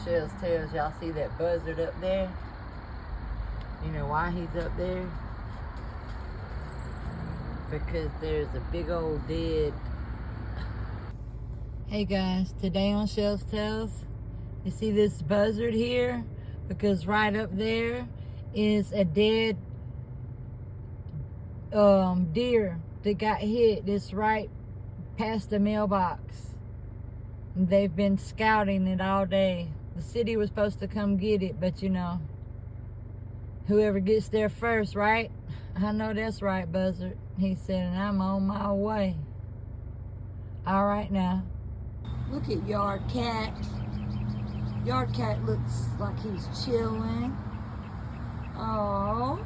Shells Tails, y'all see that buzzard up there? You know why he's up there? Because there's a big old dead. Hey guys, today on Shells Tails, you see this buzzard here? Because right up there is a dead deer that got hit. It's right past the mailbox. They've been scouting it all day. The city was supposed to come get it, but you know, whoever gets there first, right? I know that's right, Buzzard. He said, and I'm on my way. All right now. Look at Yard Cat. Yard Cat looks like he's chilling. Oh.